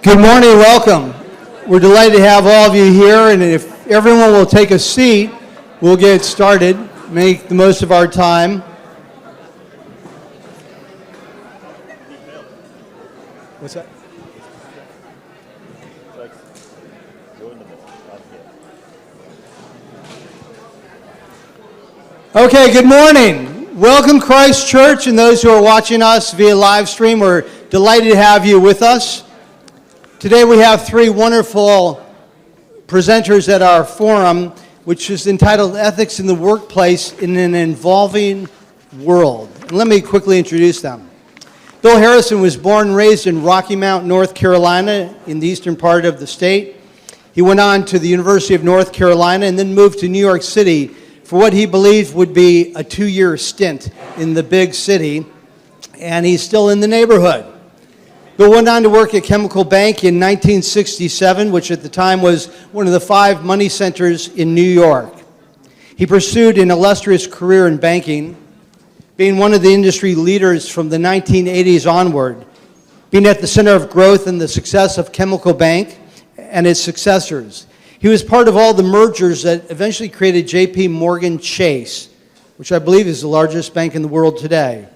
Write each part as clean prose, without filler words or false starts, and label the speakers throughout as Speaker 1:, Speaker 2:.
Speaker 1: Good morning, welcome. We're delighted to have all of you here, and if everyone will take a seat, we'll get started, make the most of our time. What's that? Okay, good morning. Welcome, Christ Church, and those who are watching us via live stream. We're delighted to have you with us. Today we have three wonderful presenters at our forum, which is entitled Ethics in the Workplace in an Evolving World. And let me quickly introduce them. Bill Harrison was born and raised in Rocky Mount, North Carolina, in the eastern part of the state. He went on to the University of North Carolina and then moved to New York City for what he believed would be a 2-year stint in the big city, and he's still in the neighborhood. Bill went on to work at Chemical Bank in 1967, which at the time was one of the 5 money centers in New York. He pursued an illustrious career in banking, being one of the industry leaders from the 1980s onward, being at the center of growth and the success of Chemical Bank and its successors. He was part of all the mergers that eventually created J.P. Morgan Chase, which I believe is the largest bank in the world today.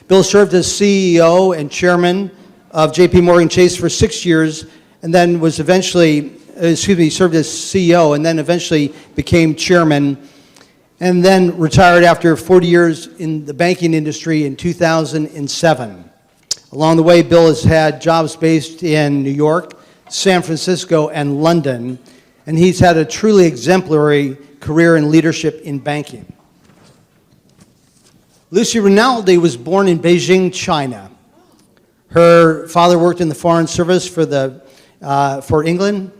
Speaker 1: Bill served as CEO and chairman of J.P. Morgan Chase for 6 years, and then served as CEO, and then eventually became chairman, and then retired after 40 years in the banking industry in 2007. Along the way, Bill has had jobs based in New York, San Francisco, and London, and he's had a truly exemplary career in leadership in banking. Lucy Rinaldi was born in Beijing, China. Her father worked in the Foreign Service for England,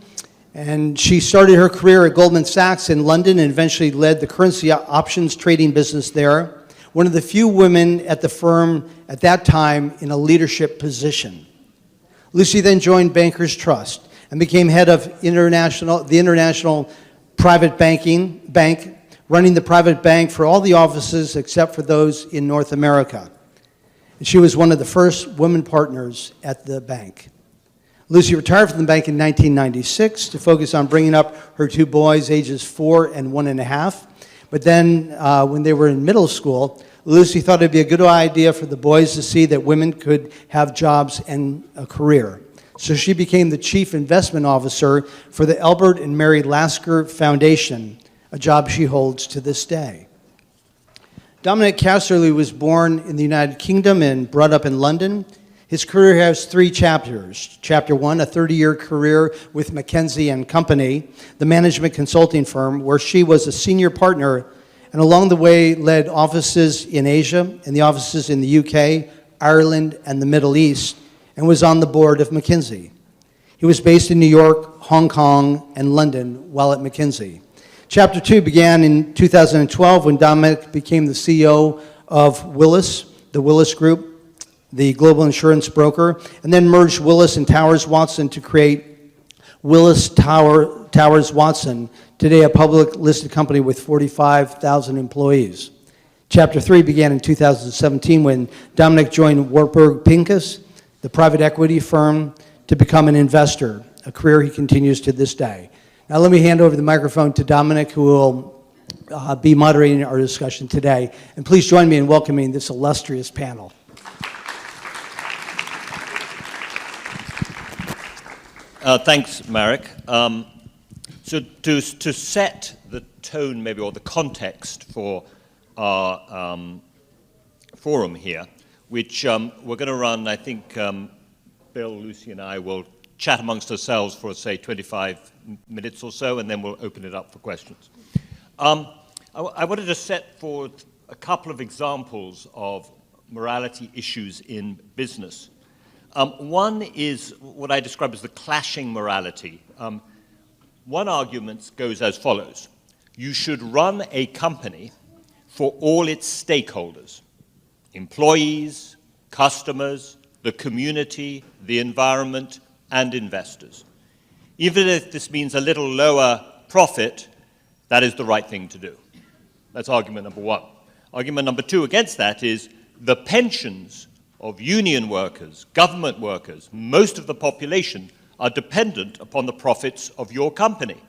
Speaker 1: and she started her career at Goldman Sachs in London and eventually led the currency options trading business there. One of the few women at the firm at that time in a leadership position. Lucy then joined Bankers Trust and became head of the International Private Bank, running the private bank for all the offices except for those in North America. And she was one of the first women partners at the bank. Lucy retired from the bank in 1996 to focus on bringing up her 2 boys, ages 4 and 1.5. But then when they were in middle school, Lucy thought it'd be a good idea for the boys to see that women could have jobs and a career. So she became the chief investment officer for the Albert and Mary Lasker Foundation, a job she holds to this day. Dominic Casserly was born in the United Kingdom and brought up in London. His career has 3 chapters. Chapter 1, a 30-year career with McKinsey & Company, the management consulting firm, where she was a senior partner, and along the way led offices in Asia and the offices in the UK, Ireland, and the Middle East, and was on the board of McKinsey. He was based in New York, Hong Kong, and London while at McKinsey. Chapter 2 began in 2012 when Dominic became the CEO of Willis, the Willis Group, the global insurance broker, and then merged Willis and Towers Watson to create Willis Towers Watson, today a public listed company with 45,000 employees. Chapter 3 began in 2017 when Dominic joined Warburg Pincus, the private equity firm, to become an investor, a career he continues to this day. Now let me hand over the microphone to Dominic, who will be moderating our discussion today. And please join me in welcoming this illustrious panel.
Speaker 2: Thanks, Marek. So to set the tone, maybe, or the context for our forum here, which we're going to run, I think Bill, Lucy, and I will chat amongst ourselves for, say, 25 minutes or so, and then we'll open it up for questions. I wanted to set forth a couple of examples of morality issues in business. One is what I describe as the clashing morality. One argument goes as follows. You should run a company for all its stakeholders, employees, customers, the community, the environment, and investors. Even if this means a little lower profit, that is the right thing to do. That's argument number 1. Argument number 2 against that is the pensions of union workers, government workers, most of the population are dependent upon the profits of your company.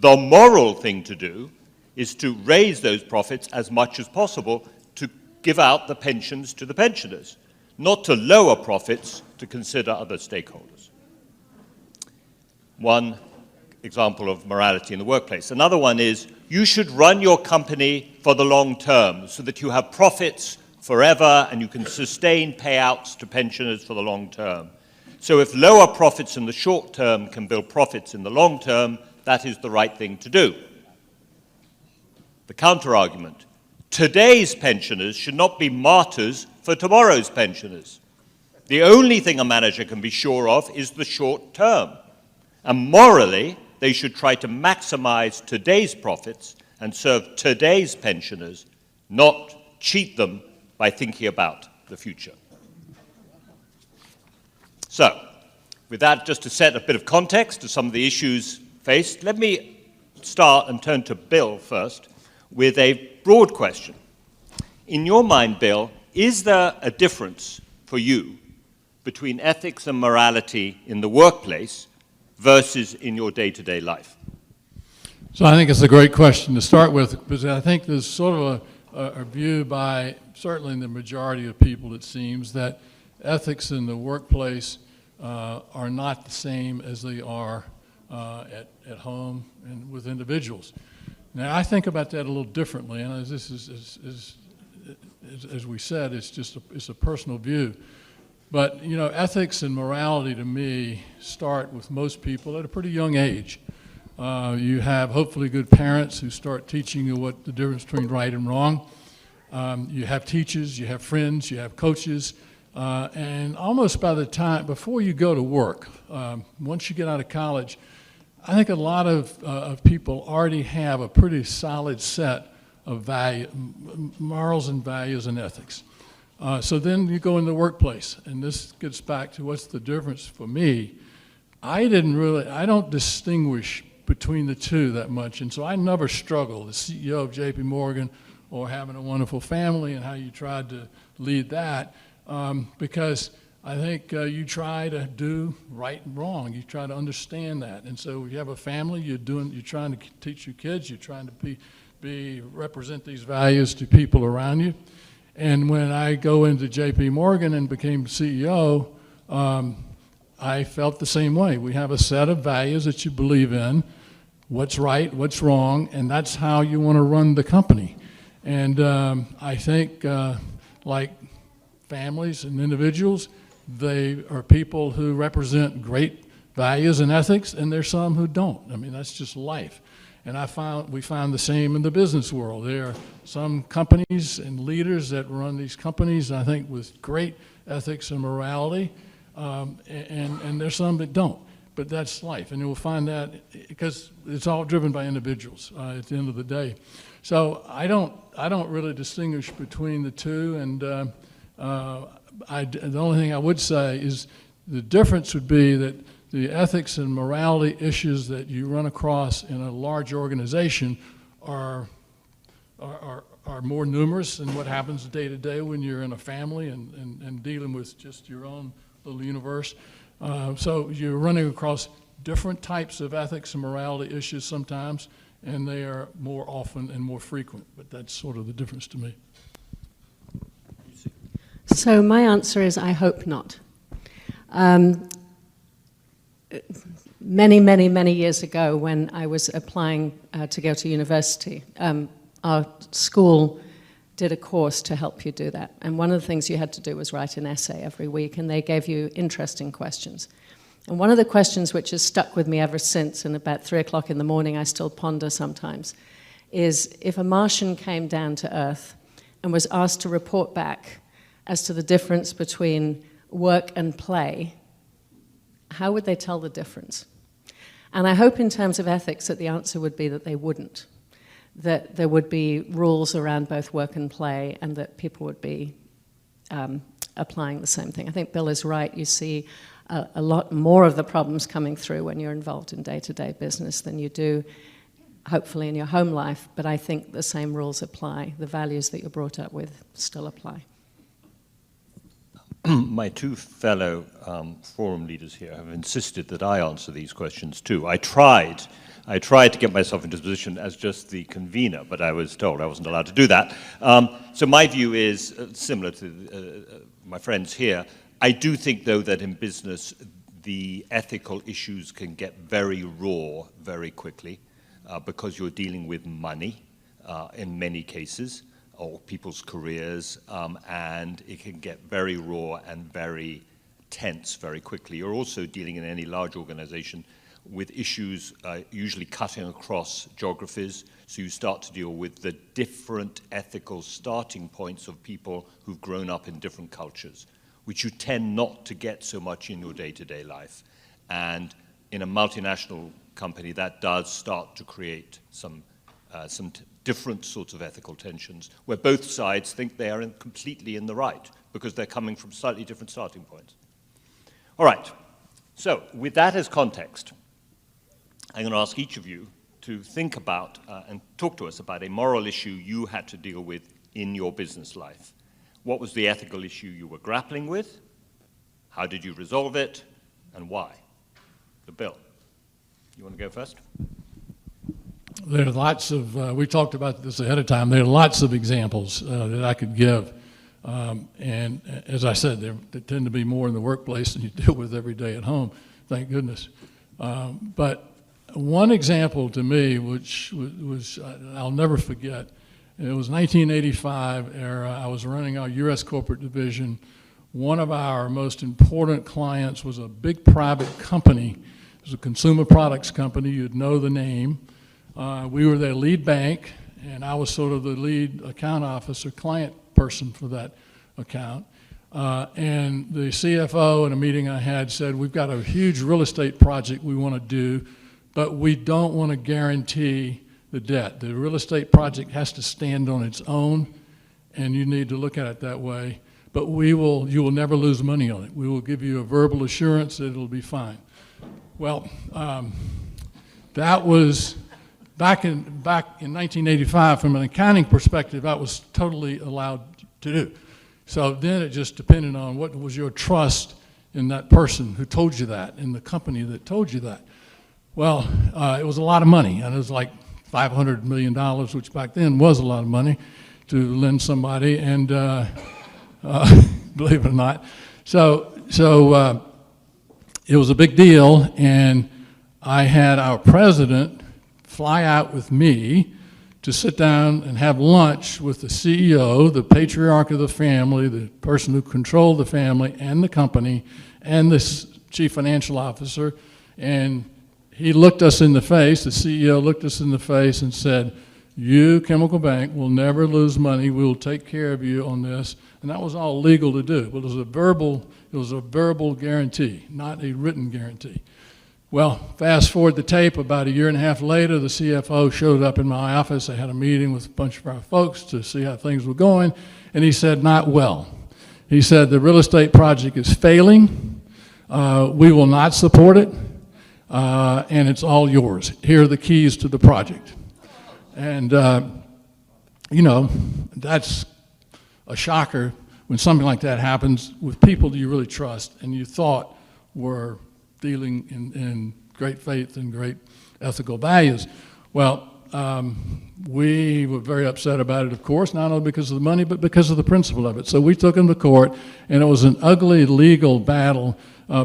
Speaker 2: The moral thing to do is to raise those profits as much as possible to give out the pensions to the pensioners, not to lower profits to consider other stakeholders. One example of morality in the workplace. Another one is you should run your company for the long term so that you have profits forever and you can sustain payouts to pensioners for the long term. So if lower profits in the short term can build profits in the long term, that is the right thing to do. The counter-argument: today's pensioners should not be martyrs for tomorrow's pensioners. The only thing a manager can be sure of is the short term. And morally, they should try to maximize today's profits and serve today's pensioners, not cheat them by thinking about the future. So, with that, just to set a bit of context to some of the issues faced, let me start and turn to Bill first with a broad question. In your mind, Bill, is there a difference for you between ethics and morality in the workplace versus in your day-to-day life?
Speaker 3: So I think it's a great question to start with, because I think there's sort of a view by certainly the majority of people, it seems, that ethics in the workplace are not the same as they are at home and with individuals. Now, I think about that a little differently, and as this as we said, it's a personal view. But you know, ethics and morality to me start with most people at a pretty young age. You have hopefully good parents who start teaching you what the difference between right and wrong. You have teachers, you have friends, you have coaches, and almost by the time, before you go to work, once you get out of college, I think a lot of people already have a pretty solid set of morals and values and ethics. So then you go in the workplace, and this gets back to what's the difference for me. I don't distinguish between the two that much, and so I never struggled, the CEO of JP Morgan or having a wonderful family and how you tried to lead that, because I think you try to do right and wrong. You try to understand that, and so if you have a family, you're trying to teach your kids, you're trying to represent these values to people around you. And when I go into JP Morgan and became CEO, I felt the same way. We have a set of values that you believe in, what's right, what's wrong, and that's how you want to run the company. And I think like families and individuals, they are people who represent great values and ethics, and there's some who don't. I mean, that's just life. And we found the same in the business world. There are some companies and leaders that run these companies, I think, with great ethics and morality, and there's some that don't. But that's life, and you'll find that because it's all driven by individuals at the end of the day. So I don't really distinguish between the two, and the only thing I would say is the difference would be that the ethics and morality issues that you run across in a large organization are more numerous than what happens day to day when you're in a family and dealing with just your own little universe. So you're running across different types of ethics and morality issues sometimes, and they are more often and more frequent, but that's sort of the difference to me.
Speaker 4: So my answer is I hope not. Many years ago, when I was applying to go to university, our school did a course to help you do that. And one of the things you had to do was write an essay every week, and they gave you interesting questions. And one of the questions which has stuck with me ever since, and about 3 o'clock in the morning I still ponder sometimes, is if a Martian came down to Earth and was asked to report back as to the difference between work and play, how would they tell the difference? And I hope in terms of ethics that the answer would be that they wouldn't, that there would be rules around both work and play, and that people would be applying the same thing. I think Bill is right. You see a lot more of the problems coming through when you're involved in day-to-day business than you do, hopefully, in your home life, but I think the same rules apply. The values that you're brought up with still apply.
Speaker 2: my two fellow forum leaders here have insisted that I answer these questions too. I tried to get myself into this position as just the convener, but I was told I wasn't allowed to do that. So my view is similar to my friends here. I do think, though, that in business, the ethical issues can get very raw very quickly because you're dealing with money in many cases, or people's careers, and it can get very raw and very tense very quickly. You're also dealing in any large organization with issues usually cutting across geographies, so you start to deal with the different ethical starting points of people who've grown up in different cultures, which you tend not to get so much in your day-to-day life. And in a multinational company, that does start to create some different sorts of ethical tensions, where both sides think they are completely in the right, because they're coming from slightly different starting points. All right, so with that as context, I'm going to ask each of you to think about and talk to us about a moral issue you had to deal with in your business life. What was the ethical issue you were grappling with? How did you resolve it? And why? So Bill, you want to go first?
Speaker 3: There are lots of, we talked about this ahead of time, there are lots of examples that I could give. And as I said, they tend to be more in the workplace than you deal with every day at home, thank goodness. But one example to me, which was I'll never forget, it was 1985 era. I was running our U.S. corporate division. One of our most important clients was a big private company. It was a consumer products company. You'd know the name. We were their lead bank, and I was sort of the lead account officer, client person for that account. And the CFO in a meeting I had said, we've got a huge real estate project we want to do, but we don't want to guarantee the debt. The real estate project has to stand on its own, and you need to look at it that way. But you will never lose money on it. We will give you a verbal assurance that it'll be fine. Well, that was back in 1985. From an accounting perspective, that was totally allowed to do. So then it just depended on what was your trust in that person who told you that, in the company that told you that. Well, it was a lot of money, and it was like $500 million, which back then was a lot of money to lend somebody, and believe it or not. So it was a big deal, and I had our president fly out with me to sit down and have lunch with the CEO, the patriarch of the family, the person who controlled the family and the company, and the chief financial officer, and he looked us in the face, the CEO looked us in the face and said, you, Chemical Bank, will never lose money. We will take care of you on this. And that was all legal to do. But it was a verbal guarantee, not a written guarantee. Well, fast forward the tape, about a year and a half later, the CFO showed up in my office. I had a meeting with a bunch of our folks to see how things were going, and he said, not well. He said, the real estate project is failing. We will not support it. And it's all yours. Here are the keys to the project. And, you know, that's a shocker when something like that happens with people that you really trust and you thought were dealing in great faith and great ethical values. Well, we were very upset about it, of course, not only because of the money, but because of the principle of it. So we took him to court, and it was an ugly legal battle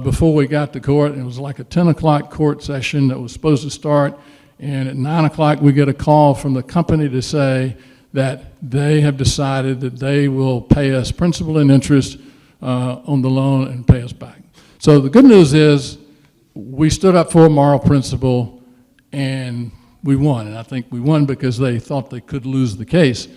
Speaker 3: before we got to court. It was like a 10 o'clock court session that was supposed to start, and at 9 o'clock we get a call from the company to say that they have decided that they will pay us principal and interest on the loan and pay us back. So the good news is we stood up for a moral principle and we won. And I think we won because they thought they could lose the case.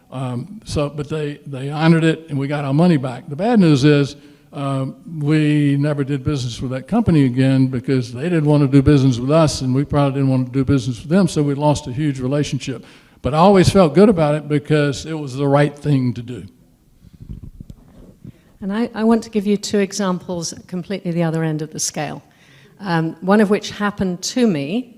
Speaker 3: But they honored it and we got our money back. The bad news is we never did business with that company again because they didn't want to do business with us and we probably didn't want to do business with them, so we lost a huge relationship. But I always felt good about it because it was the right thing to do.
Speaker 4: And I want to give you two examples at completely the other end of the scale. One of which happened to me,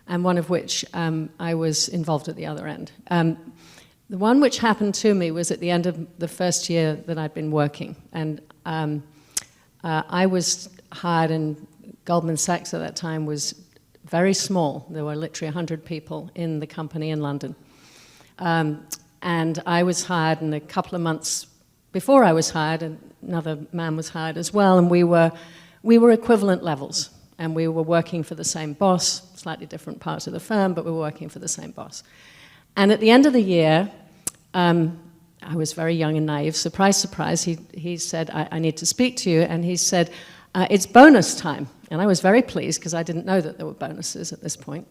Speaker 4: and one of which I was involved at the other end. The one which happened to me was at the end of the first year that I'd been working, and I was hired, and Goldman Sachs at that time was very small. There were literally 100 people in the company in London. And I was hired, and a couple of months before I was hired, another man was hired as well, and we were equivalent levels, and we were working for the same boss, slightly different parts of the firm, but we were working for the same boss. And at the end of the year, I was very young and naive. Surprise, surprise, he said, I need to speak to you, and he said, it's bonus time. And I was very pleased, because I didn't know that there were bonuses at this point.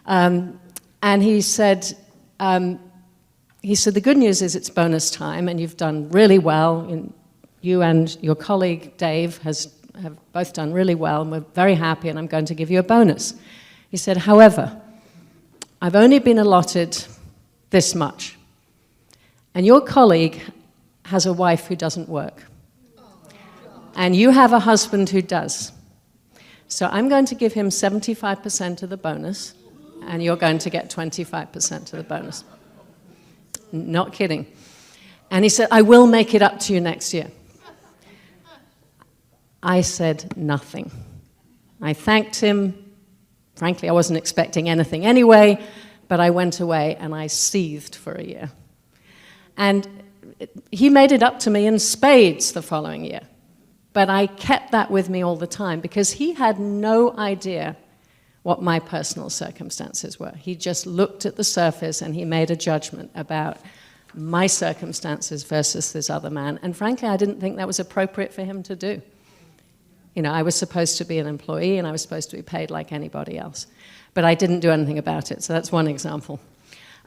Speaker 4: And he said, the good news is it's bonus time, and you've done really well. You and your colleague, Dave, have both done really well, and we're very happy, and I'm going to give you a bonus. He said, however, I've only been allotted this much, and your colleague has a wife who doesn't work, and you have a husband who does. So I'm going to give him 75% of the bonus, and you're going to get 25% of the bonus. Not kidding. And he said, I will make it up to you next year. I said nothing. I thanked him. Frankly, I wasn't expecting anything anyway, but I went away and I seethed for a year. And he made it up to me in spades the following year. But I kept that with me all the time, because he had no idea what my personal circumstances were. He just looked at the surface and he made a judgment about my circumstances versus this other man. And frankly, I didn't think that was appropriate for him to do. You know, I was supposed to be an employee and I was supposed to be paid like anybody else. But I didn't do anything about it, so that's one example.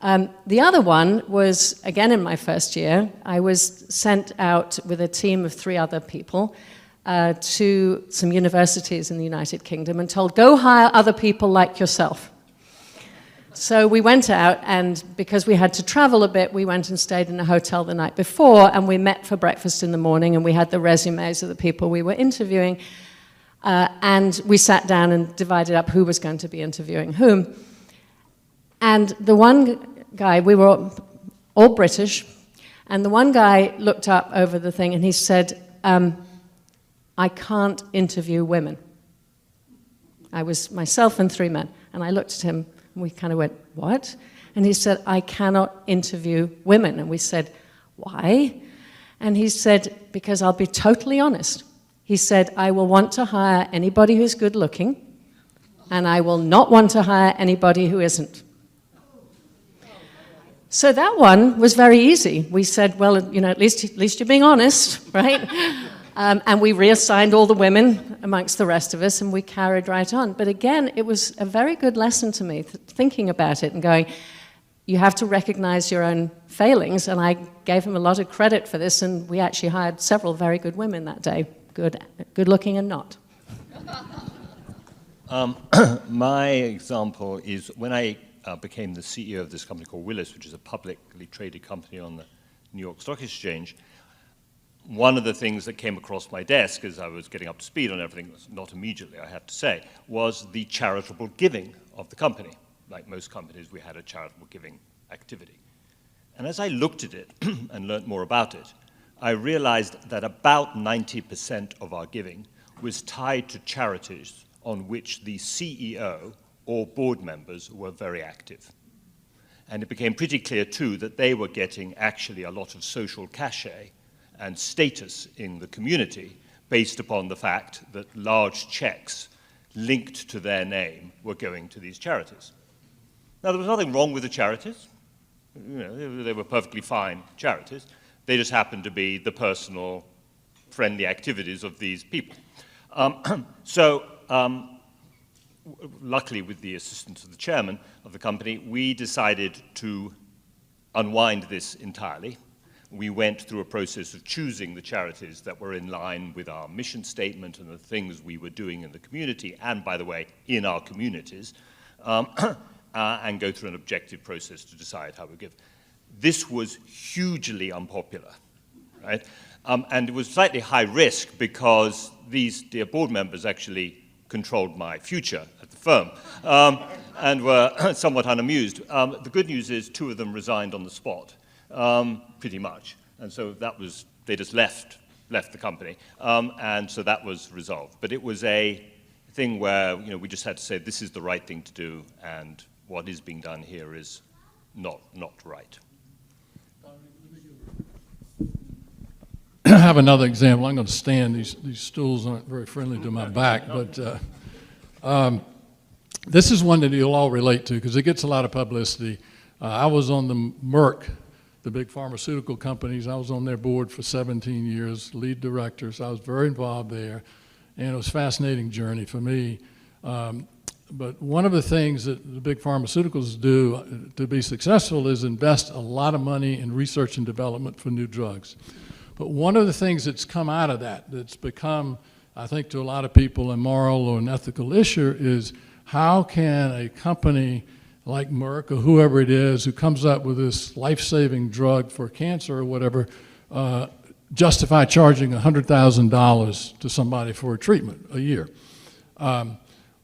Speaker 4: The other one was, again in my first year, I was sent out with a team of 3 other people to some universities in the United Kingdom and told, go hire other people like yourself. So we went out, and because we had to travel a bit, we went and stayed in a hotel the night before, and we met for breakfast in the morning, and we had the resumes of the people we were interviewing, and we sat down and divided up who was going to be interviewing whom. And the one guy, we were all British, and the one guy looked up over the thing and he said, I can't interview women. I was myself and 3 men, and I looked at him and we kind of went, what? And he said, I cannot interview women. And we said, why? And he said, because I'll be totally honest. He said, I will want to hire anybody who's good looking, and I will not want to hire anybody who isn't. So that one was very easy. We said, well, you know, at least you're being honest, right? And we reassigned all the women amongst the rest of us, and we carried right on. But again, it was a very good lesson to me, thinking about it and going, you have to recognize your own failings, and I gave him a lot of credit for this, and we actually hired several very good women that day, good looking and not.
Speaker 2: My example is when I became the CEO of this company called Willis, which is a publicly traded company on the New York Stock Exchange. One of the things that came across my desk as I was getting up to speed on everything, not immediately, I have to say, was the charitable giving of the company. Like most companies, we had a charitable giving activity. And as I looked at it and learned more about it, I realized that about 90% of our giving was tied to charities on which the CEO or board members were very active. And it became pretty clear, too, that they were getting actually a lot of social cachet and status in the community based upon the fact that large checks linked to their name were going to these charities. Now, there was nothing wrong with the charities. You know, they were perfectly fine charities. They just happened to be the personal, friendly activities of these people. Luckily, with the assistance of the chairman of the company, we decided to unwind this entirely. We went through a process of choosing the charities that were in line with our mission statement and the things we were doing in the community, and by the way, in our communities, and go through an objective process to decide how we give. This was hugely unpopular, right? And it was slightly high risk because these dear board members actually controlled my future at the firm and were somewhat unamused. The good news is 2 of them resigned on the spot. Pretty much. And so that was, they just left left the company. And so that was resolved. But it was a thing where, we just had to say this is the right thing to do, and what is being done here is not right.
Speaker 3: I have another example. I'm going to stand. These stools aren't very friendly to my back, but this is one that you'll all relate to because it gets a lot of publicity. I was on the Merck, the big pharmaceutical companies. I was on their board for 17 years, lead director, so I was very involved there, and it was a fascinating journey for me. But one of the things that the big pharmaceuticals do to be successful is invest a lot of money in research and development for new drugs. But one of the things that's come out of that's become, I think, to a lot of people a moral or an ethical issue is how can a company like Merck or whoever it is who comes up with this life-saving drug for cancer or whatever justify charging $100,000 to somebody for a treatment a year.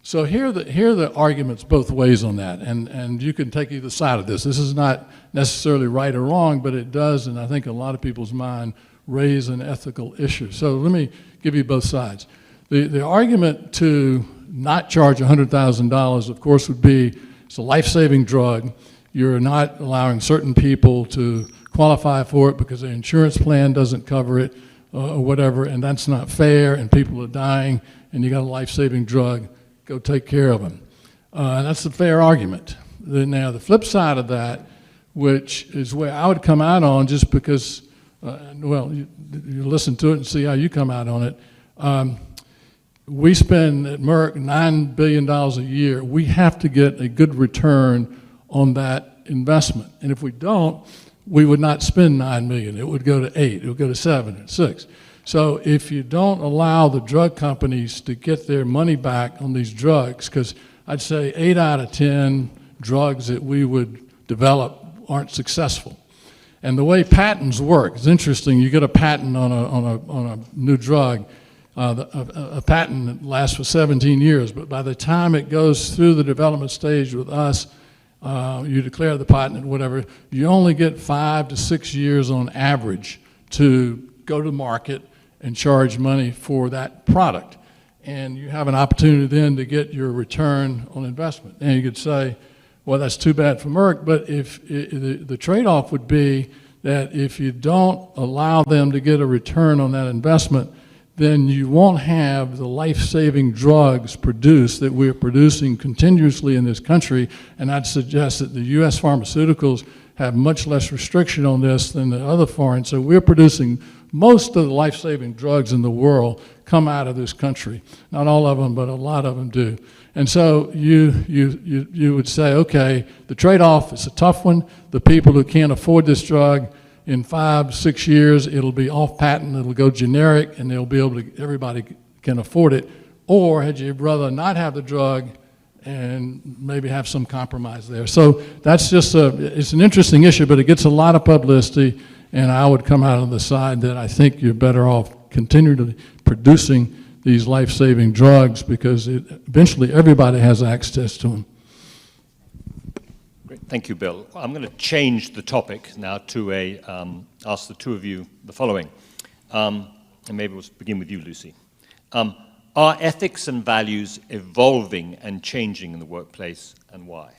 Speaker 3: So here are the arguments both ways on that, and you can take either side of this. This is not necessarily right or wrong, but it does, and I think a lot of people's mind, raise an ethical issue. So let me give you both sides. The argument to not charge $100,000, of course, would be it's a life-saving drug. You're not allowing certain people to qualify for it because their insurance plan doesn't cover it or whatever, and that's not fair, and people are dying, and you got a life-saving drug. Go take care of them. And that's a fair argument. Now, the flip side of that, which is where I would come out on just because, you listen to it and see how you come out on it. We spend at Merck $9 billion a year. We have to get a good return on that investment. And if we don't, we would not spend $9 million. It would go to 8, it would go to 7 and 6. So if you don't allow the drug companies to get their money back on these drugs, because I'd say 8 out of 10 drugs that we would develop aren't successful. And the way patents work, it's interesting. You get a patent on a new drug, a patent lasts for 17 years, but by the time it goes through the development stage with us, you declare the patent, whatever, you only get 5 to 6 years on average to go to market and charge money for that product. And you have an opportunity then to get your return on investment. And you could say, well, that's too bad for Merck, but if the trade-off would be that if you don't allow them to get a return on that investment, then you won't have the life-saving drugs produced that we're producing continuously in this country. And I'd suggest that the U.S. pharmaceuticals have much less restriction on this than the other foreign. So we're producing most of the life-saving drugs in the world come out of this country. Not all of them, but a lot of them do. And so you would say, okay, the trade-off is a tough one. The people who can't afford this drug, in 5, 6 years, it'll be off patent, it'll go generic, and they'll be able to, everybody can afford it. Or had you rather not have the drug and maybe have some compromise there. So that's just it's an interesting issue, but it gets a lot of publicity, and I would come out on the side that I think you're better off continuing producing these life-saving drugs because eventually everybody has access to them.
Speaker 2: Great. Thank you, Bill. I'm going to change the topic now to ask the two of you the following. And maybe we'll begin with you, Lucy. Are ethics and values evolving and changing in the workplace, and why?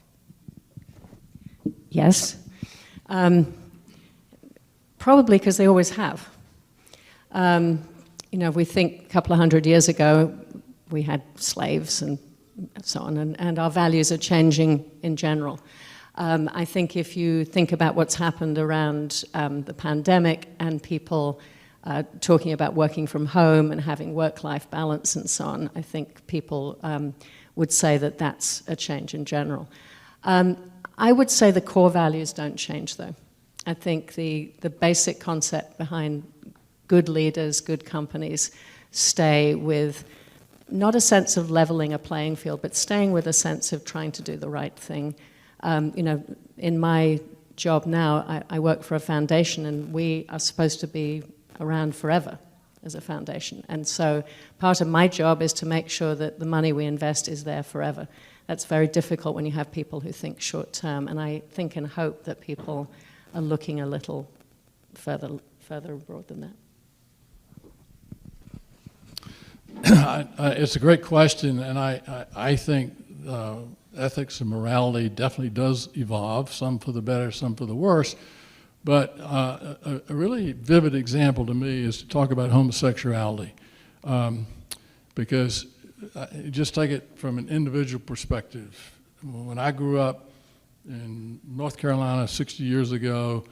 Speaker 4: Yes. Probably because they always have. If we think a couple of hundred years ago, we had slaves and so on, and our values are changing in general. I think if you think about what's happened around the pandemic and people talking about working from home and having work-life balance and so on, I think people would say that that's a change in general. I would say the core values don't change, though. I think the basic concept behind good leaders, good companies, stay with not a sense of leveling a playing field, but staying with a sense of trying to do the right thing. In my job now, I work for a foundation, and we are supposed to be around forever as a foundation. And so part of my job is to make sure that the money we invest is there forever. That's very difficult when you have people who think short term, and I think and hope that people are looking a little further abroad than that.
Speaker 3: Yeah, it's a great question, and I think ethics and morality definitely does evolve, some for the better, some for the worse. But a really vivid example to me is to talk about homosexuality, because just take it from an individual perspective. When I grew up in North Carolina 60 years ago,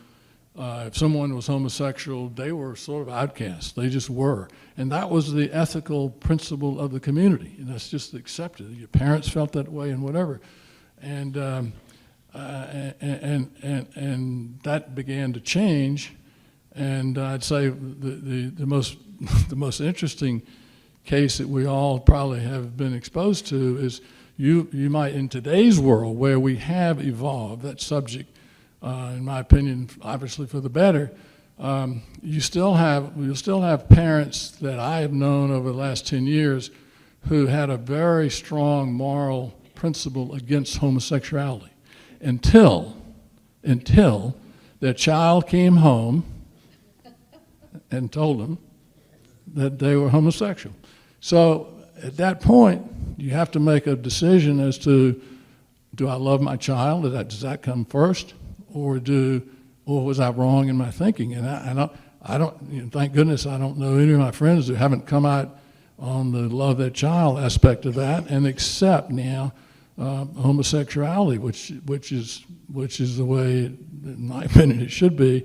Speaker 3: if someone was homosexual, they were sort of outcasts. They just were. And that was the ethical principle of the community. And that's just accepted. Your parents felt that way and whatever. And that began to change. And I'd say the most interesting case that we all probably have been exposed to is you might, in today's world where we have evolved that subject, in my opinion, obviously for the better, you'll still have parents that I have known over the last 10 years who had a very strong moral principle against homosexuality until their child came home and told them that they were homosexual. So at that point, you have to make a decision as to, do I love my child? Does that come first? Or was I wrong in my thinking? And I don't, thank goodness I don't know any of my friends who haven't come out on the love their child aspect of that and accept now homosexuality, which is the way, in my opinion, it should be.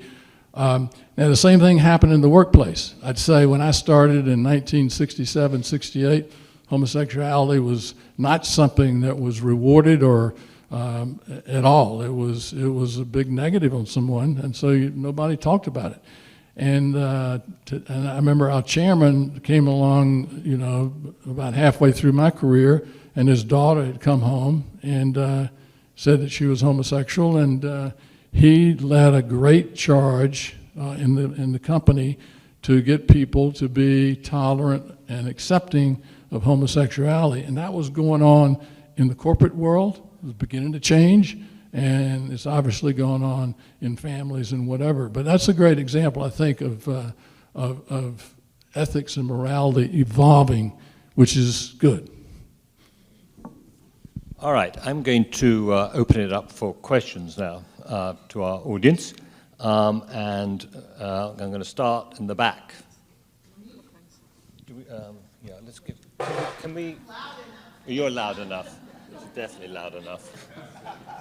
Speaker 3: Now the same thing happened in the workplace. I'd say when I started in 1967, 68, homosexuality was not something that was rewarded or at all. It was a big negative on someone, and so nobody talked about it. And I remember our chairman came along, about halfway through my career, and his daughter had come home and said that she was homosexual, and he led a great charge in the company to get people to be tolerant and accepting of homosexuality, and that was going on in the corporate world. It was beginning to change, and it's obviously going on in families and whatever. But that's a great example, I think, of ethics and morality evolving, which is good.
Speaker 2: All right, I'm going to open it up for questions now to our audience, and I'm going to start in the back. Yeah, let's get. Can we? You're loud enough. It's definitely loud enough.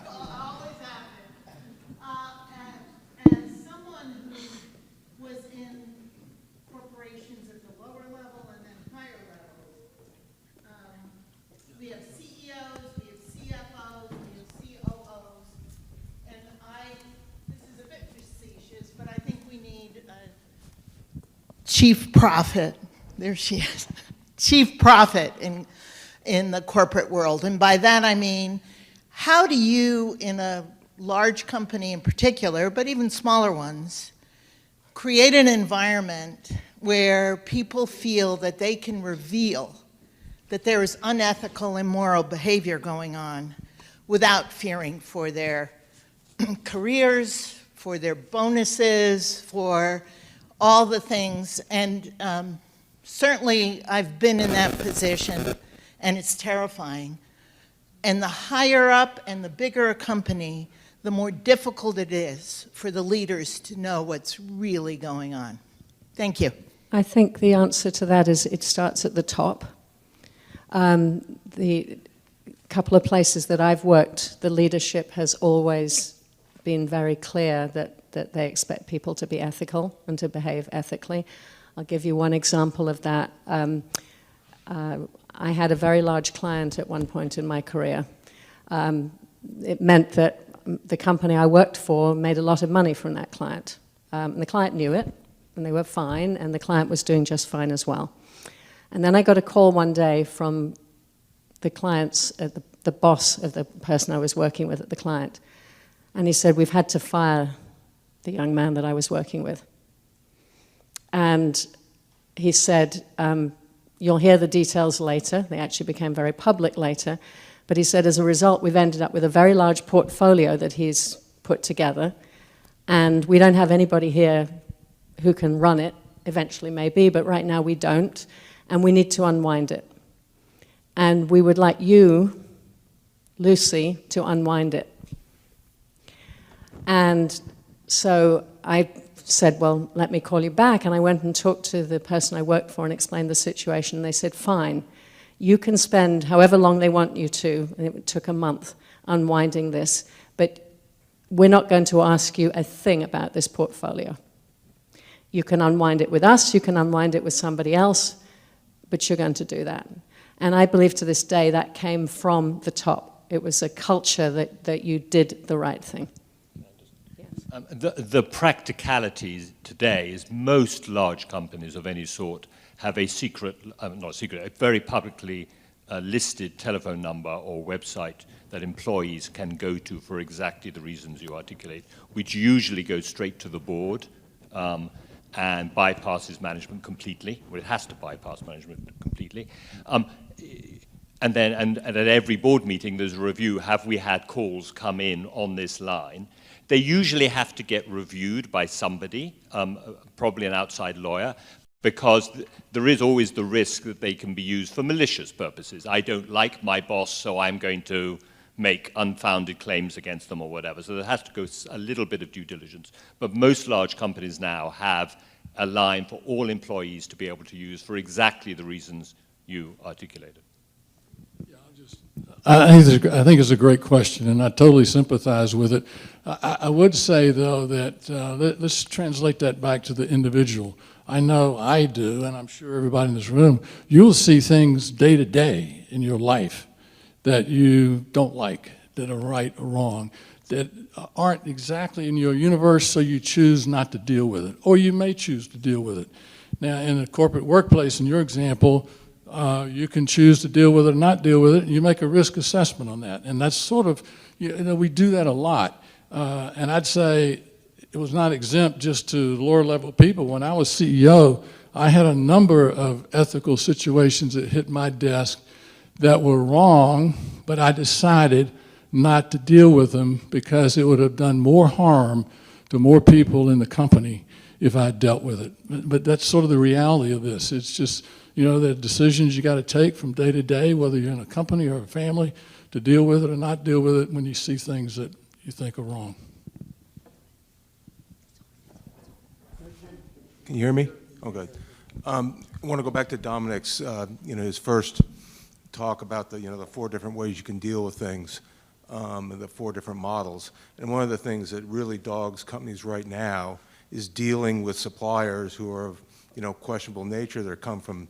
Speaker 5: Always happen. As someone who was in corporations at the lower level and then higher levels, we have CEOs, we have CFOs, we have COOs, and this is a bit facetious, but I think we need a chief prophet. There she is. Chief prophet in the corporate world. And by that I mean, how do you, in a large company in particular, but even smaller ones, create an environment where people feel that they can reveal that there is unethical, immoral behavior going on without fearing for their careers, for their bonuses, for all the things? And certainly I've been in that position, and it's terrifying. And the higher up and the bigger a company, the more difficult it is for the leaders to know what's really going on. Thank you.
Speaker 4: I think the answer to that is it starts at the top. The couple of places that I've worked, the leadership has always been very clear that they expect people to be ethical and to behave ethically. I'll give you one example of that. I had a very large client at one point in my career. It meant that the company I worked for made a lot of money from that client. And the client knew it, and they were fine, and the client was doing just fine as well. And then I got a call one day from the client's, the boss of the person I was working with at the client. And he said, we've had to fire the young man that I was working with. And he said, you'll hear the details later. They actually became very public later. But he said, as a result, we've ended up with a very large portfolio that he's put together. And we don't have anybody here who can run it, eventually maybe, but right now we don't. and we need to unwind it. And we would like you, Lucy, to unwind it. And so I said, well, let me call you back. And I went and talked to the person I worked for and explained the situation. And they said, fine, you can spend however long they want you to, and it took a month, unwinding this, but we're not going to ask you a thing about this portfolio. You can unwind it with us, you can unwind it with somebody else, but you're going to do that. And I believe to this day that came from the top. It was a culture that you did the right thing.
Speaker 2: The practicalities today is most large companies of any sort have a secret, not secret, a very publicly listed telephone number or website that employees can go to for exactly the reasons you articulate, which usually goes straight to the board and bypasses management completely, well, it has to bypass management completely. And at every board meeting, there's a review, have we had calls come in on this line? They usually have to get reviewed by somebody, probably an outside lawyer, because there is always the risk that they can be used for malicious purposes. I don't like my boss, so I'm going to make unfounded claims against them or whatever. So there has to go a little bit of due diligence. But most large companies now have a line for all employees to be able to use for exactly the reasons you articulated.
Speaker 3: I think it's a great question, and I totally sympathize with it. I would say, though, that let's translate that back to the individual. I know I do, and I'm sure everybody in this room, you'll see things day to day in your life that you don't like, that are right or wrong, that aren't exactly in your universe, so you choose not to deal with it, or you may choose to deal with it. Now, in a corporate workplace, in your example, you can choose to deal with it or not deal with it, and you make a risk assessment on that. And that's sort of, we do that a lot. And I'd say it was not exempt just to lower level people. When I was CEO, I had a number of ethical situations that hit my desk that were wrong, but I decided not to deal with them because it would have done more harm to more people in the company if I dealt with it. But that's sort of the reality of this. It's just, the decisions you got to take from day to day, whether you're in a company or a family, to deal with it or not deal with it when you see things that you think are wrong.
Speaker 6: Can you hear me? Oh, good. I want to go back to Dominic's, his first talk about the 4 different ways you can deal with things, and the 4 different models. And one of the things that really dogs companies right now is dealing with suppliers who are of, questionable nature. They come from,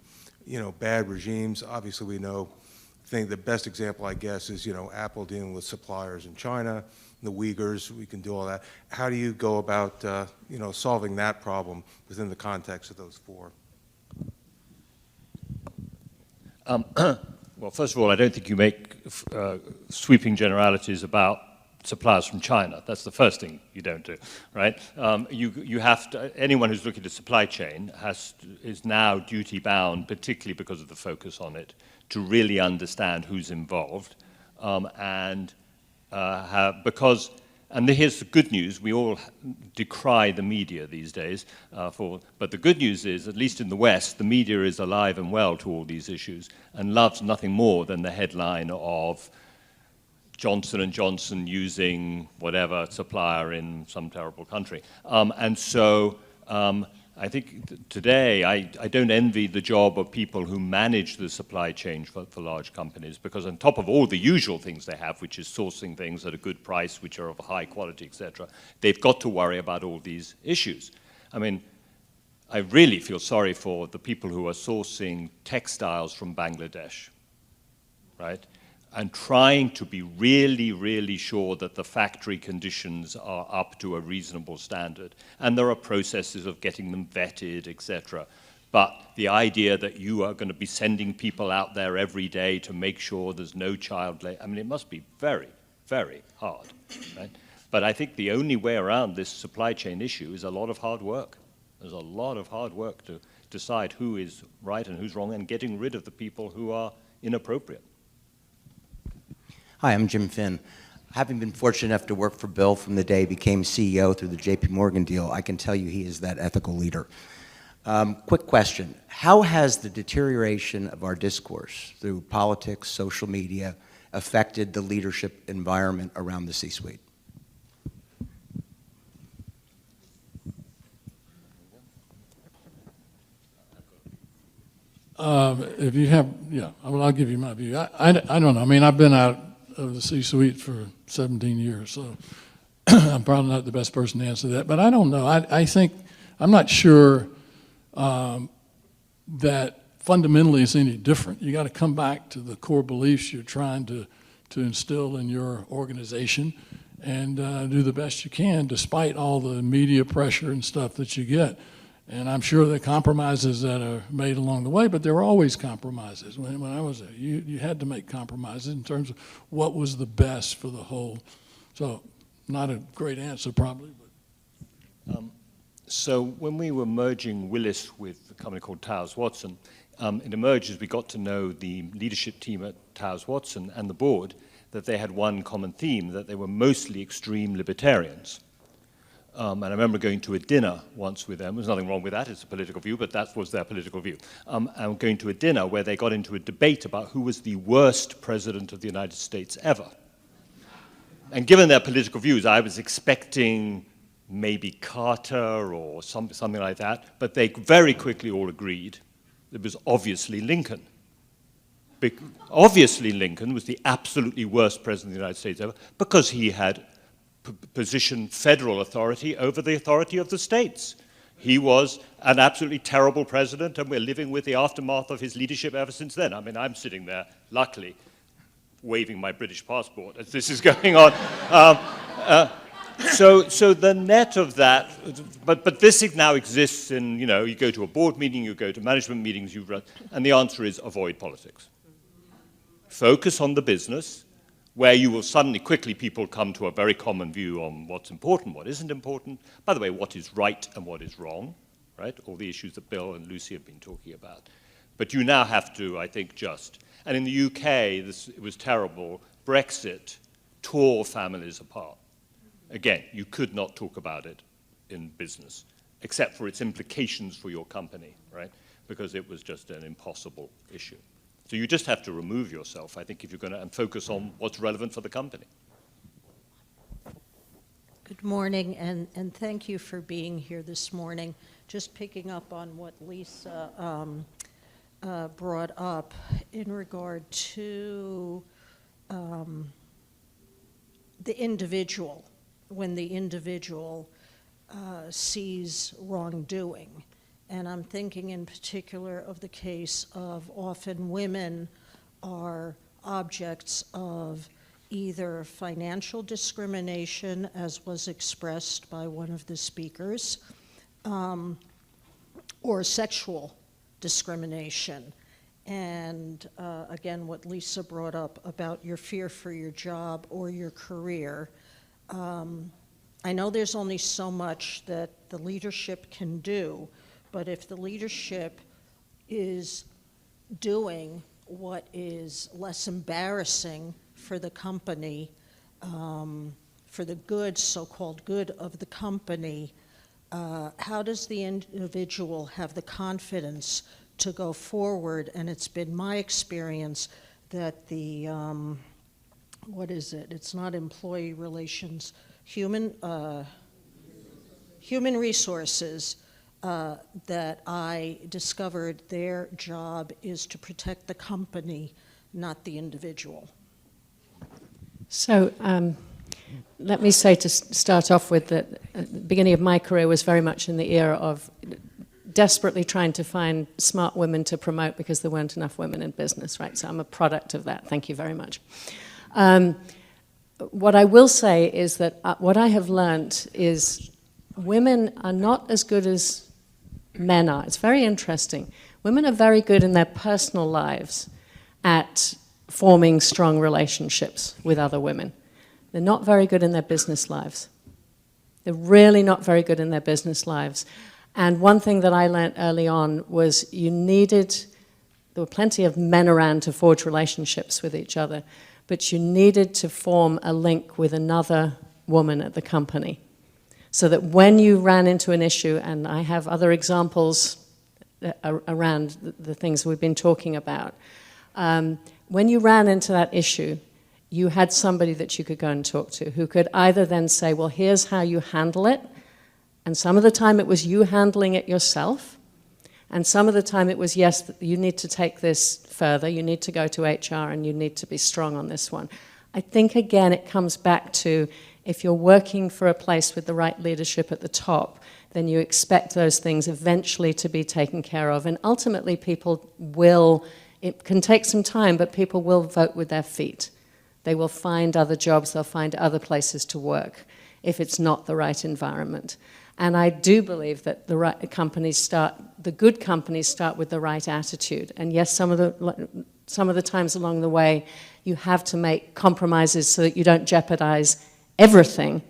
Speaker 6: bad regimes. Obviously, we know. I think the best example, I guess, is Apple dealing with suppliers in China, the Uyghurs. We can do all that. How do you go about solving that problem within the context of those 4?
Speaker 2: Well, first of all, I don't think you make sweeping generalities about suppliers from China. That's the first thing you don't do, right? You have to, anyone who's looking at supply chain is now duty bound, particularly because of the focus on it, to really understand who's involved. And here's the good news, we all decry the media these days, but the good news is, at least in the West, the media is alive and well to all these issues and loves nothing more than the headline of Johnson & Johnson using whatever supplier in some terrible country. I think today, I don't envy the job of people who manage the supply chain for large companies, because on top of all the usual things they have, which is sourcing things at a good price, which are of high quality, etc., they've got to worry about all these issues. I mean, I really feel sorry for the people who are sourcing textiles from Bangladesh, right? And trying to be really, really sure that the factory conditions are up to a reasonable standard. And there are processes of getting them vetted, etc. But the idea that you are going to be sending people out there every day to make sure there's no child labor, I mean, it must be very, very hard, right? But I think the only way around this supply chain issue is a lot of hard work. There's a lot of hard work to decide who is right and who's wrong and getting rid of the people who are inappropriate.
Speaker 7: Hi, I'm Jim Finn. Having been fortunate enough to work for Bill from the day he became CEO through the JP Morgan deal, I can tell you he is that ethical leader. Quick question. How has the deterioration of our discourse through politics, social media, affected the leadership environment around the C-suite?
Speaker 3: If you have, yeah, well, I'll give you my view. I don't know. I mean, I've been out of the C-suite for 17 years, so I'm probably not the best person to answer that. But I don't know. I think, I'm not sure that fundamentally it's any different. You got to come back to the core beliefs you're trying to instill in your organization and do the best you can despite all the media pressure and stuff that you get. And I'm sure there are compromises that are made along the way, but there were always compromises. When I was there, you had to make compromises in terms of what was the best for the whole. So not a great answer probably. But.
Speaker 2: So when we were merging Willis with a company called Towers Watson, it emerged as we got to know the leadership team at Towers Watson and the board that they had one common theme, that they were mostly extreme libertarians. And I remember going to a dinner once with them. There's nothing wrong with that, it's a political view, but that was their political view. And going to a dinner where they got into a debate about who was the worst president of the United States ever. And given their political views, I was expecting maybe Carter or something like that, but they very quickly all agreed it was obviously Lincoln. Obviously Lincoln was the absolutely worst president of the United States ever because he had positioned federal authority over the authority of the states. He was an absolutely terrible president, and we're living with the aftermath of his leadership ever since then. I mean, I'm sitting there, luckily, waving my British passport as this is going on. So the net of that, but this now exists in, you go to a board meeting, you go to management meetings, and the answer is avoid politics. Focus on the business, where you will suddenly, quickly, people come to a very common view on what's important, what isn't important. By the way, what is right and what is wrong, right? All the issues that Bill and Lucy have been talking about. But you now have to, I think, and in the UK, it was terrible. Brexit tore families apart. Again, you could not talk about it in business, except for its implications for your company, right? Because it was just an impossible issue. So you just have to remove yourself, I think, if you're going to, and focus on what's relevant for the company.
Speaker 8: Good morning, and thank you for being here this morning. Just picking up on what Lisa brought up in regard to the individual, when the individual sees wrongdoing. And I'm thinking in particular of the case of often women are objects of either financial discrimination, as was expressed by one of the speakers, or sexual discrimination. And again, what Lisa brought up about your fear for your job or your career. I know there's only so much that the leadership can do, but if the leadership is doing what is less embarrassing for the company, for the good, so-called good of the company, how does the individual have the confidence to go forward? And it's been my experience that the, it's not employee relations, human resources, that I discovered their job is to protect the company, not the individual.
Speaker 4: So let me say, to start off with, that at the beginning of my career was very much in the era of desperately trying to find smart women to promote because there weren't enough women in business, right? So I'm a product of that. Thank you very much. What I will say is that what I have learned is women are not as good as men are. It's very interesting. Women are very good in their personal lives at forming strong relationships with other women. They're not very good in their business lives. They're really not very good in their business lives. And one thing that I learned early on was there were plenty of men around to forge relationships with each other, but you needed to form a link with another woman at the company, so that when you ran into an issue, and I have other examples around the things we've been talking about. When you ran into that issue, you had somebody that you could go and talk to who could either then say, well, here's how you handle it. And some of the time it was you handling it yourself. And some of the time it was, yes, you need to take this further. You need to go to HR and you need to be strong on this one. I think, again, it comes back to if you're working for a place with the right leadership at the top, then you expect those things eventually to be taken care of. And ultimately people will, it can take some time, but people will vote with their feet. They will find other jobs, they'll find other places to work if it's not the right environment. And I do believe that the good companies start with the right attitude. And yes, some of the times along the way, you have to make compromises so that you don't jeopardize everything.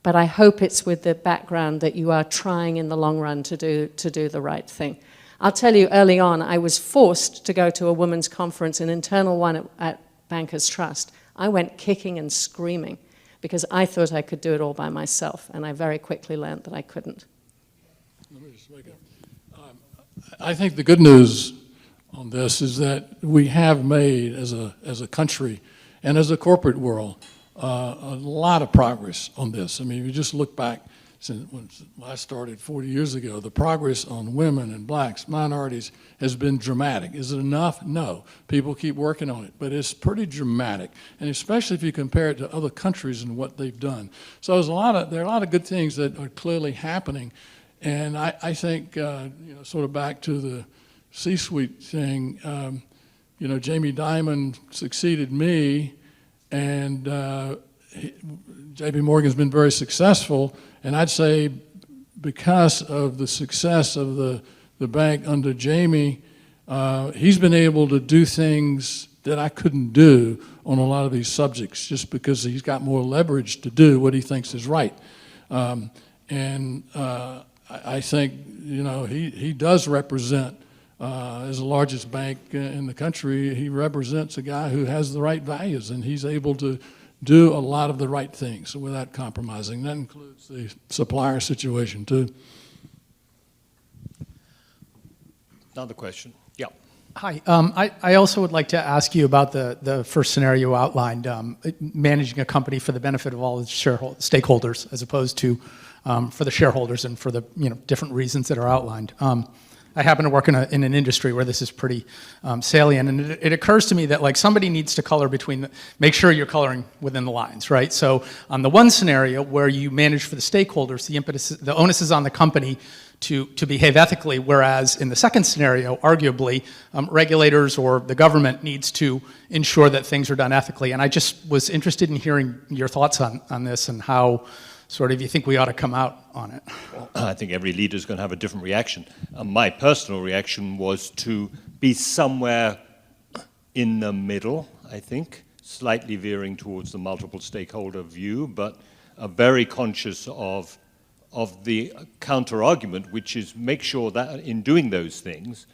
Speaker 4: But I hope it's with the background that you are trying in the long run to do the right thing. I'll tell you, early on, I was forced to go to a women's conference, an internal one at Bankers Trust. I went kicking and screaming because I thought I could do it all by myself, and I very quickly learned that I couldn't.
Speaker 3: Let me just make it. I think the good news on this is that we have made, as a country and as a corporate world, a lot of progress on this. I mean, if you just look back since when I started 40 years ago, the progress on women and blacks, minorities, has been dramatic. Is it enough? No. People keep working on it, but it's pretty dramatic, and especially if you compare it to other countries and what they've done. So there are a lot of good things that are clearly happening, and I think, sort of back to the C-suite thing, Jamie Dimon succeeded me, and J.P. Morgan's been very successful, and I'd say because of the success of the bank under Jamie, he's been able to do things that I couldn't do on a lot of these subjects just because he's got more leverage to do what he thinks is right. I think, he does represent, as the largest bank in the country, he represents a guy who has the right values, and he's able to do a lot of the right things without compromising. That includes the supplier situation, too.
Speaker 2: Another question. Yeah.
Speaker 9: Hi. I also would like to ask you about the first scenario outlined, managing a company for the benefit of all its stakeholders, as opposed to for the shareholders and for the different reasons that are outlined. I happen to work in an industry where this is pretty salient, and it occurs to me that somebody needs to color make sure you're coloring within the lines, right? So on the one scenario where you manage for the stakeholders, the onus is on the company to behave ethically, whereas in the second scenario, arguably, regulators or the government needs to ensure that things are done ethically. And I just was interested in hearing your thoughts on this and how sort of you think we ought to come out on it.
Speaker 2: Well, I think every leader is going to have a different reaction. My personal reaction was to be somewhere in the middle, I think, slightly veering towards the multiple stakeholder view, but very conscious of the counter-argument, which is make sure that in doing those things,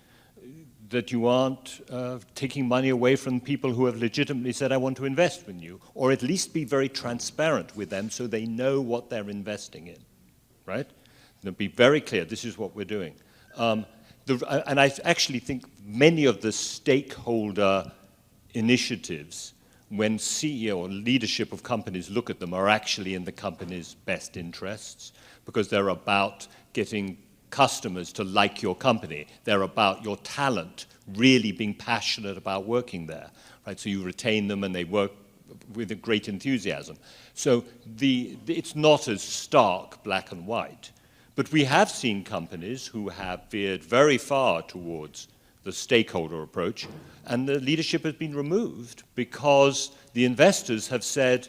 Speaker 2: that you aren't taking money away from people who have legitimately said, I want to invest with you, or at least be very transparent with them so they know what they're investing in, right? And be very clear, this is what we're doing. And I actually think many of the stakeholder initiatives, when CEO or leadership of companies look at them, are actually in the company's best interests, because they're about getting customers to like your company. They're about your talent really being passionate about working there, right? So you retain them and they work with a great enthusiasm. So it's not as stark black and white. But we have seen companies who have veered very far towards the stakeholder approach, and the leadership has been removed because the investors have said,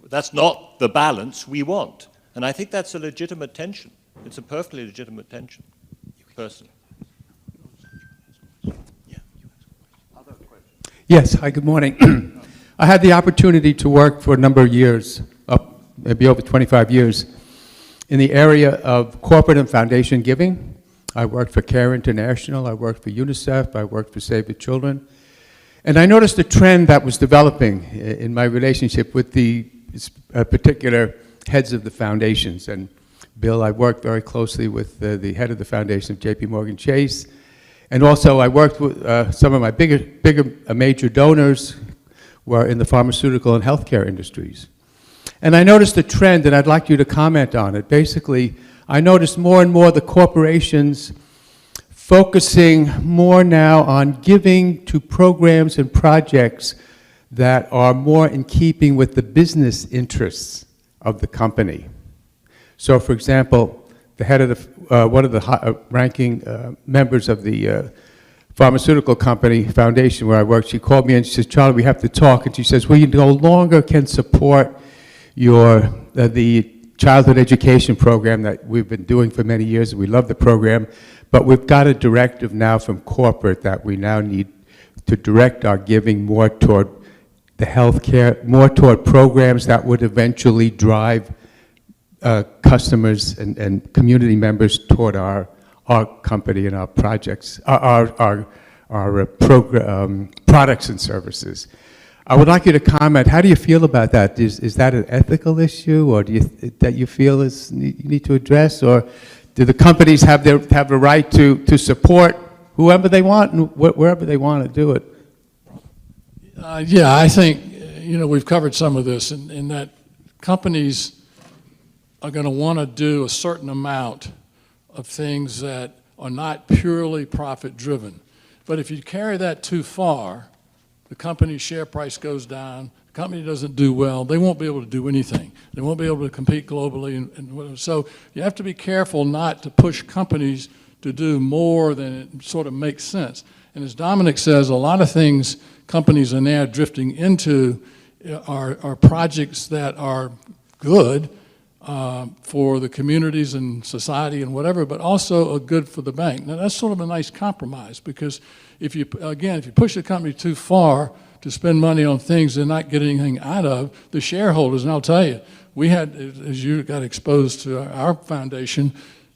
Speaker 2: that's not the balance we want. And I think that's a legitimate tension. It's a perfectly legitimate tension, personally.
Speaker 10: Yes, hi, good morning. I had the opportunity to work for a number of years, maybe over 25 years, in the area of corporate and foundation giving. I worked for CARE International, I worked for UNICEF, I worked for Save the Children. And I noticed a trend that was developing in my relationship with the particular heads of the foundations. And Bill, I worked very closely with the head of the foundation of J.P. Morgan Chase. And also, I worked with some of my major donors were in the pharmaceutical and healthcare industries. And I noticed a trend, and I'd like you to comment on it. Basically, I noticed more and more the corporations focusing more now on giving to programs and projects that are more in keeping with the business interests of the company. So, for example, the head of one of the ranking members of the pharmaceutical company foundation where I work, she called me and she says, "Charlie, we have to talk." And she says, "We no longer can support the childhood education program that we've been doing for many years. We love the program, but we've got a directive now from corporate that we now need to direct our giving more toward the healthcare, more toward programs that would eventually drive customers and community members toward our company and our projects, our products and services." I would like you to comment. How do you feel about that? Is that an ethical issue, or that you feel you need to address, or do the companies have the right to support whoever they want and wherever they want to do it?
Speaker 3: Yeah, I think we've covered some of this, in that companies are going to want to do a certain amount of things that are not purely profit-driven. But if you carry that too far, the company's share price goes down, the company doesn't do well, they won't be able to do anything. They won't be able to compete globally. And so you have to be careful not to push companies to do more than it sort of makes sense. And as Dominic says, a lot of things companies are now drifting into are projects that are good for the communities and society and whatever, but also are good for the bank. Now that's sort of a nice compromise, because if you push the company too far to spend money on things they're not getting anything out of, the shareholders, and I'll tell you, we had, as you got exposed to our foundation,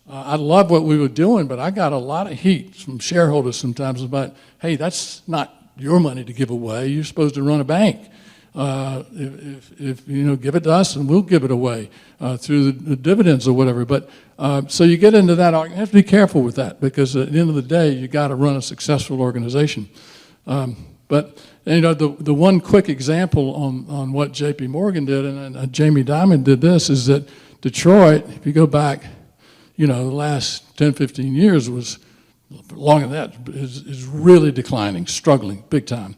Speaker 3: I love what we were doing, but I got a lot of heat from shareholders sometimes about, hey, that's not your money to give away. You're supposed to run a bank. If give it to us and we'll give it away through the dividends or whatever. But so you get into that. You have to be careful with that, because at the end of the day, you got to run a successful organization. But the one quick example on what J.P. Morgan did, and Jamie Dimon did this, is that Detroit, if you go back, the last 10, 15 years was longer than that, is really declining, struggling big time.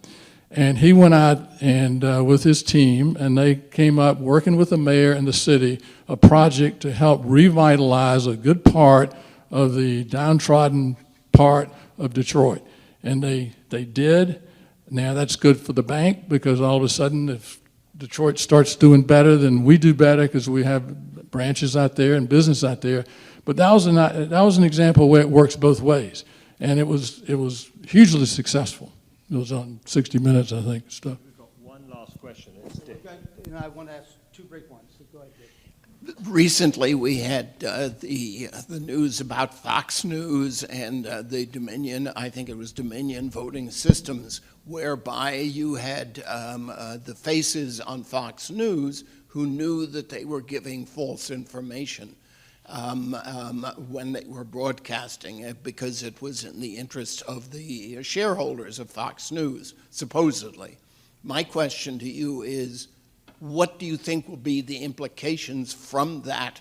Speaker 3: And he went out and with his team, and they came up working with the mayor and the city, a project to help revitalize a good part of the downtrodden part of Detroit. And they did. Now that's good for the bank, because all of a sudden if Detroit starts doing better, then we do better, because we have branches out there and business out there. But that was an example where it works both ways. And it was hugely successful. It was on 60 Minutes, I think. Stuff.
Speaker 2: We've got one last question. It's Dick.
Speaker 1: I want to ask two brief ones. Go ahead, Dick.
Speaker 11: Recently, we had the news about Fox News and the Dominion, I think it was Dominion Voting Systems, whereby you had the faces on Fox News who knew that they were giving false information when they were broadcasting it, because it was in the interest of the shareholders of Fox News, supposedly. My question to you is, what do you think will be the implications from that?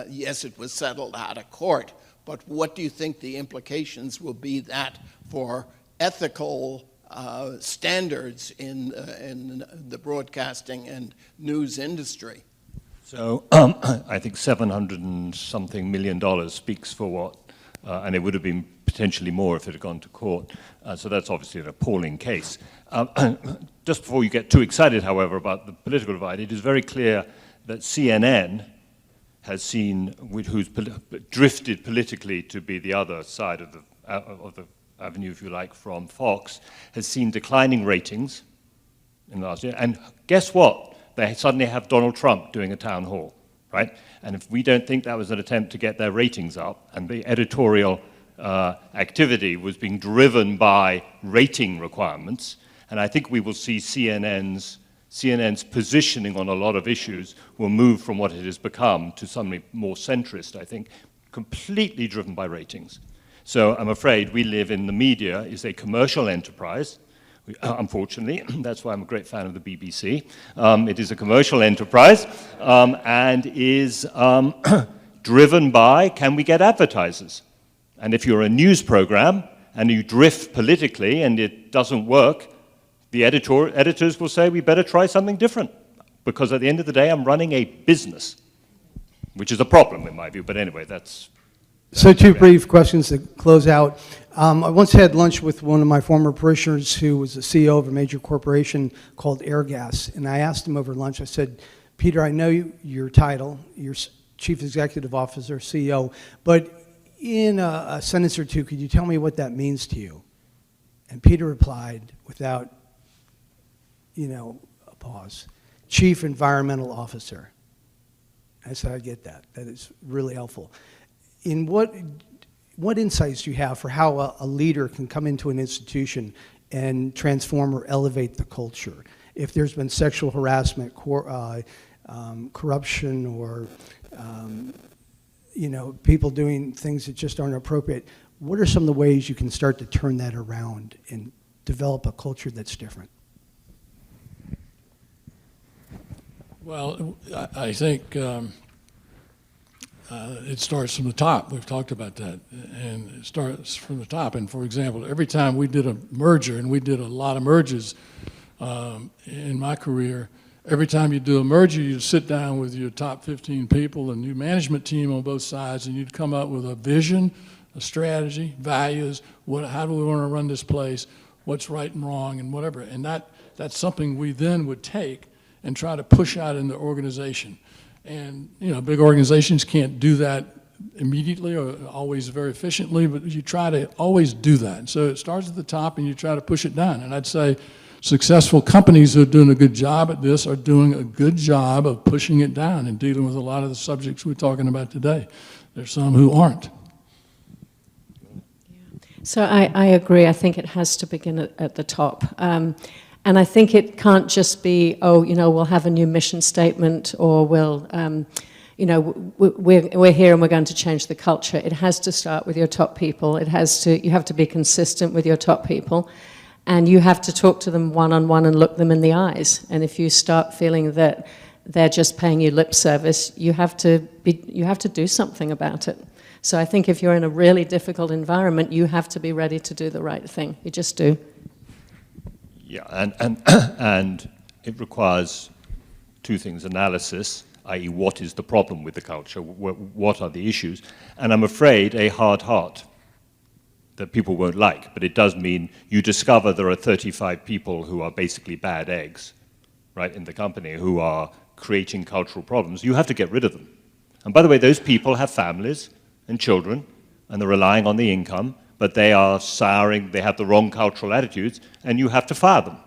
Speaker 11: Yes, it was settled out of court, but what do you think the implications will be that for ethical standards in the broadcasting and news industry?
Speaker 2: So I think $700 and something million speaks for what, and it would have been potentially more if it had gone to court. So that's obviously an appalling case. Just before you get too excited, however, about the political divide, it is very clear that CNN has seen, who's drifted politically to be the other side of the avenue, if you like, from Fox, has seen declining ratings in the last year. And guess what? They suddenly have Donald Trump doing a town hall, right? And if we don't think that was an attempt to get their ratings up, and the editorial activity was being driven by rating requirements, and I think we will see CNN's CNN's positioning on a lot of issues will move from what it has become to something more centrist, I think, completely driven by ratings. So I'm afraid we live in the media is a commercial enterprise. Unfortunately, that's why I'm a great fan of the BBC. It is a commercial enterprise and is driven by, can we get advertisers? And if you're a news program and you drift politically and it doesn't work, the editors will say, we better try something different. Because at the end of the day, I'm running a business, which is a problem in my view. But anyway, that's...
Speaker 1: So two brief questions to close out. I once had lunch with one of my former parishioners who was the CEO of a major corporation called Airgas. And I asked him over lunch, I said, Peter, I know your title, you're Chief Executive Officer, CEO, but in a sentence or two, could you tell me what that means to you? And Peter replied without, a pause, Chief Environmental Officer. I said, I get that. That is really helpful. In what insights do you have for how a leader can come into an institution and transform or elevate the culture? If there's been sexual harassment, corruption, or people doing things that just aren't appropriate, what are some of the ways you can start to turn that around and develop a culture that's different?
Speaker 3: Well, I think it starts from the top. We've talked about that. And it starts from the top. And for example, every time we did a merger, and we did a lot of mergers in my career, every time you do a merger, you'd sit down with your top 15 people and your management team on both sides, and you'd come up with a vision, a strategy, values, how do we want to run this place, what's right and wrong, and whatever. And that's something we then would take and try to push out in the organization. And big organizations can't do that immediately or always very efficiently, but you try to always do that. So it starts at the top and you try to push it down. And I'd say successful companies who are doing a good job at this are doing a good job of pushing it down and dealing with a lot of the subjects we're talking about today. There's some who aren't.
Speaker 4: So I agree. I think it has to begin at the top. And I think it can't just be, we'll have a new mission statement, or we're here and we're going to change the culture. It has to start with your top people. You have to be consistent with your top people, and you have to talk to them one-on-one and look them in the eyes. And if you start feeling that they're just paying you lip service, you have to do something about it. So I think if you're in a really difficult environment, you have to be ready to do the right thing. You just do.
Speaker 2: Yeah, and it requires two things: analysis, i.e. what is the problem with the culture, what are the issues, and I'm afraid a hard heart that people won't like, but it does mean you discover there are 35 people who are basically bad eggs, right, in the company, who are creating cultural problems. You have to get rid of them. And by the way, those people have families and children, and they're relying on the income, but they are souring, they have the wrong cultural attitudes, and you have to fire them.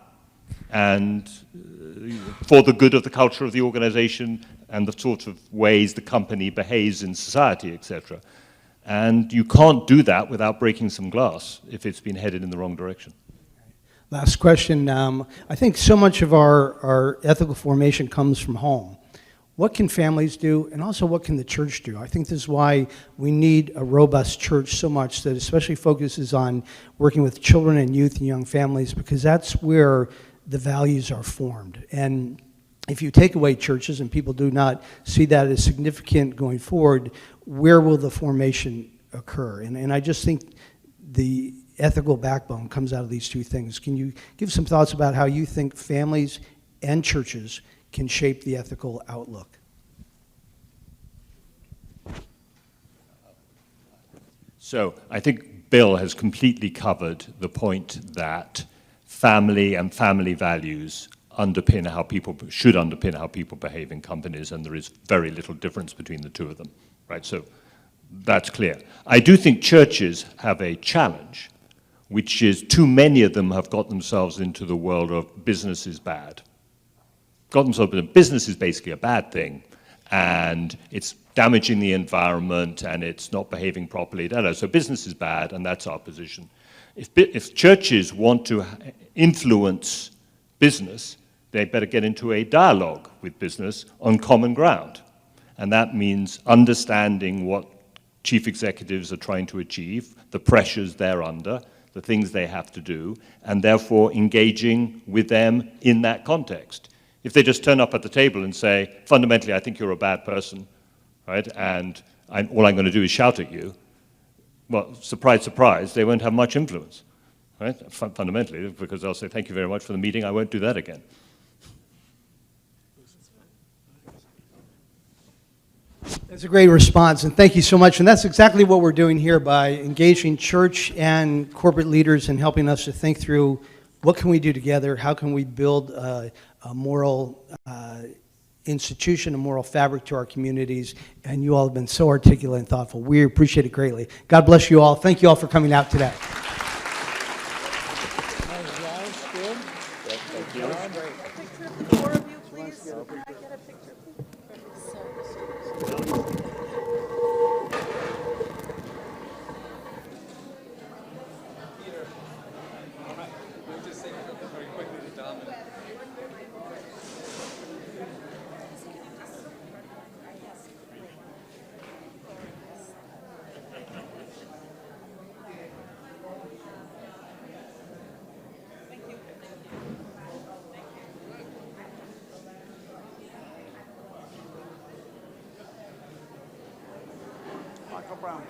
Speaker 2: And for the good of the culture of the organization and the sort of ways the company behaves in society, etc. And you can't do that without breaking some glass if it's been headed in the wrong direction.
Speaker 1: Last question. I think so much of our ethical formation comes from home. What can families do, and also what can the church do? I think this is why we need a robust church so much, that especially focuses on working with children and youth and young families, because that's where the values are formed. And if you take away churches and people do not see that as significant going forward, where will the formation occur? And I just think the ethical backbone comes out of these two things. Can you give some thoughts about how you think families and churches can shape the ethical outlook?
Speaker 2: So I think Bill has completely covered the point that family and family values underpin how people should underpin how people behave in companies, and there is very little difference between the two of them, right? So that's clear. I do think churches have a challenge, which is too many of them have got themselves into the world of business is bad. Business is basically a bad thing, and it's damaging the environment, and it's not behaving properly. So business is bad, and that's our position. If churches want to influence business, they better get into a dialogue with business on common ground. And that means understanding what chief executives are trying to achieve, the pressures they're under, the things they have to do, and therefore engaging with them in that context. If they just turn up at the table and say, fundamentally, I think you're a bad person, right, and all I'm going to do is shout at you, well, surprise, surprise, they won't have much influence, right, fundamentally, because they'll say, thank you very much for the meeting, I won't do that again.
Speaker 1: That's a great response, and thank you so much. And that's exactly what we're doing here by engaging church and corporate leaders and helping us to think through what can we do together, how can we build a moral institution, a moral fabric to our communities, and you all have been so articulate and thoughtful. We appreciate it greatly. God bless you all. Thank you all for coming out today.
Speaker 12: Michael Brown.